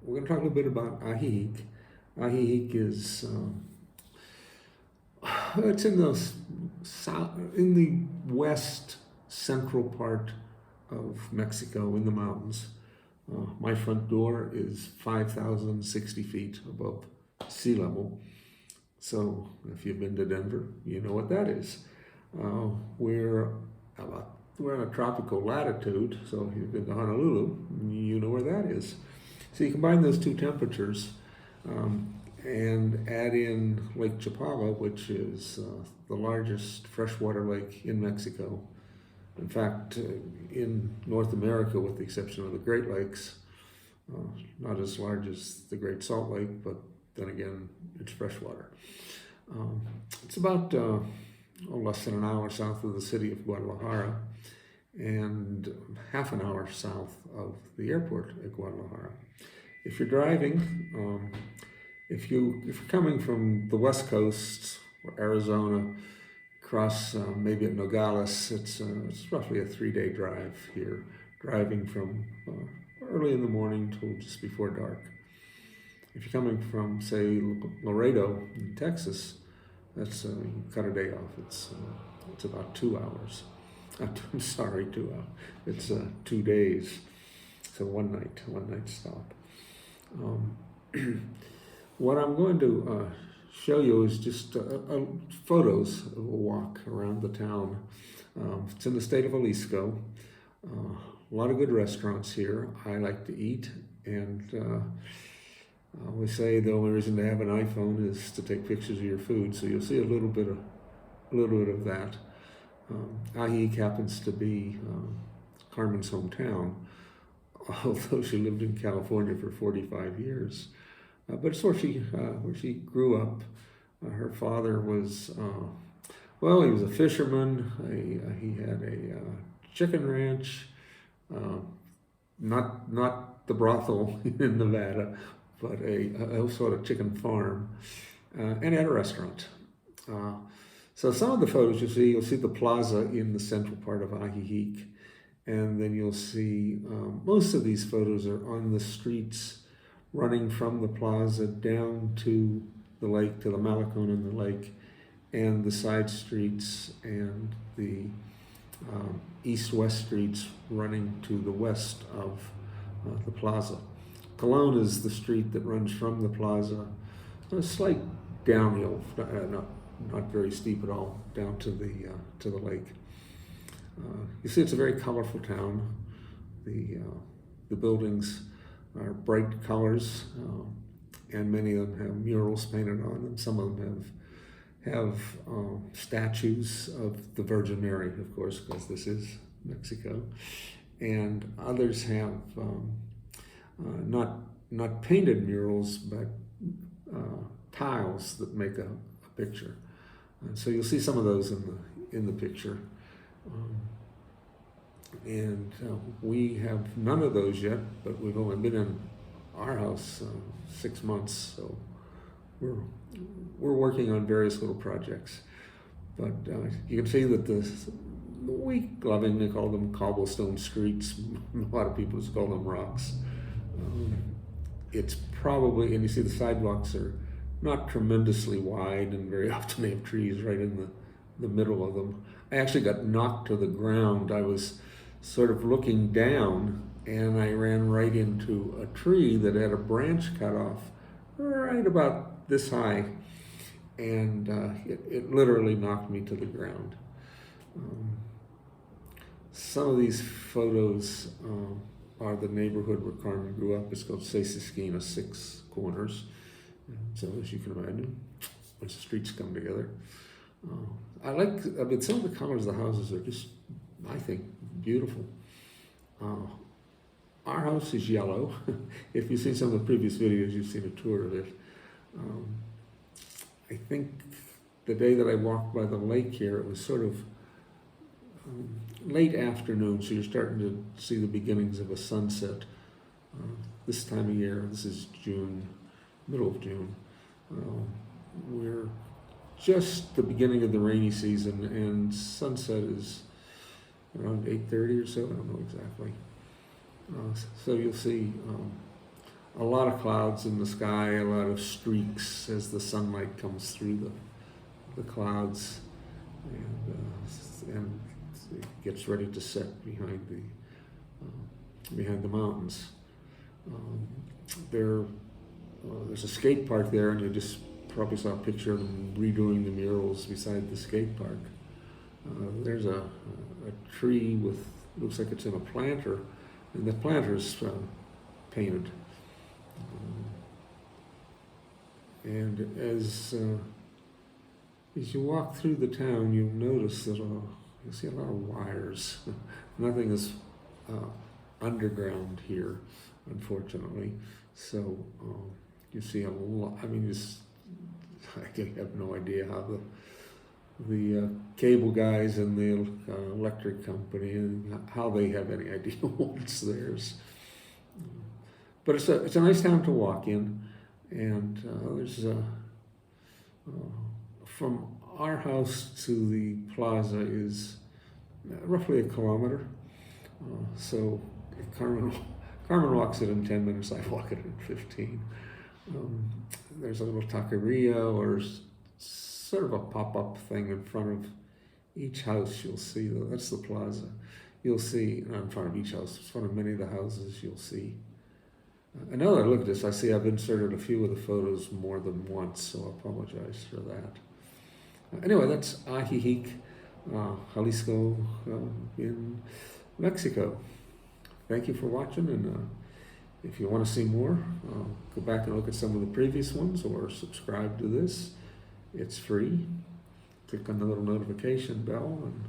we're going to talk a little bit about Ajijic. Ajijic is it's in the in the west central part of Mexico in the mountains. My front door is 5,060 feet above sea level. So if you've been to Denver, you know what that is. We're in a tropical latitude, so if you've been to Honolulu, you know where that is. So you combine those two temperatures and add in Lake Chapala, which is the largest freshwater lake in Mexico. In fact, in North America, with the exception of the Great Lakes, not as large as the Great Salt Lake, but then again, it's freshwater. It's about less than an hour south of the city of Guadalajara and half an hour south of the airport at Guadalajara. If you're driving, if you're coming from the West Coast or Arizona, across maybe at Nogales, it's roughly a 3-day drive here, driving from early in the morning till just before dark. If you're coming from, say, Laredo in Texas, that's you cut a day off. It's about 2 hours. I'm sorry, 2 hours. It's 2 days. So one night stop. What I'm going to show you is just photos of a walk around the town. It's in the state of Jalisco. A lot of good restaurants here. I like to eat, and I always say the only reason to have an iPhone is to take pictures of your food. So you'll see a little bit of that. Ajijic happens to be Carmen's hometown, although she lived in California for 45 years. But it's where she grew up. Her father was, he was a fisherman. He had a chicken ranch, not the brothel in Nevada, but a sort of chicken farm, and had a restaurant. So some of the photos you'll see the plaza in the central part of Ajijic, and then you'll see most of these photos are on the streets running from the plaza down to the lake, to the Malecón in the lake, and the side streets and the east-west streets running to the west of the plaza. Colón is the street that runs from the plaza, a slight downhill, not very steep at all, down to the lake. You see, it's a very colorful town. The buildings are bright colors, and many of them have murals painted on them. Some of them have statues of the Virgin Mary, of course, because this is Mexico, and others have not painted murals, but tiles that make a picture. And so you'll see some of those in the picture. We have none of those yet, but we've only been in our house 6 months, so we're working on various little projects. But you can see that we lovingly call them cobblestone streets. A lot of people just call them rocks. It's probably, and you see the sidewalks are not tremendously wide, and very often they have trees right in the middle of them. I actually got knocked to the ground. I was sort of looking down, and I ran right into a tree that had a branch cut off right about this high, and it literally knocked me to the ground. Some of these photos are the neighborhood where Carmen grew up. It's called Seis Esquinas, 6 corners. So as you can imagine, once the streets come together. Some of the colors of the houses are just, I think, beautiful. Our house is yellow. If you've seen some of the previous videos, you've seen a tour of it. I think the day that I walked by the lake here, it was sort of late afternoon, so you're starting to see the beginnings of a sunset. This time of year, this is June, middle of June. We're just the beginning of the rainy season, and sunset is around 8:30 or so, I don't know exactly. So you'll see a lot of clouds in the sky, a lot of streaks as the sunlight comes through the clouds, and it gets ready to set behind the mountains. There's a skate park there, and you just probably saw a picture of them redoing the murals beside the skate park. There's a tree with, looks like it's in a planter, and the planter's painted. And as you walk through the town, you'll notice that you'll see a lot of wires. Nothing is underground here, unfortunately. So you see a lot. I mean, I have no idea how the cable guys and the electric company, and how they have any idea what's theirs. But it's a nice town to walk in, and there's from our house to the plaza is roughly 1 kilometer. So Carmen walks it in 10 minutes. I walk it in 15. There's a little taqueria or sort of a pop-up thing in front of each house. You'll see that's the plaza. You'll see, not in front of each house, in front of many of the houses, you'll see. And now that I look at this, I see I've inserted a few of the photos more than once, so I apologize for that. Anyway, that's Ajijic, Jalisco, in Mexico. Thank you for watching, and if you want to see more, go back and look at some of the previous ones, or subscribe to this. It's free. Click on the little notification bell, and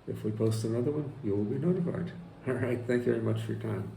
if we post another one, you will be notified. All right, thank you very much for your time.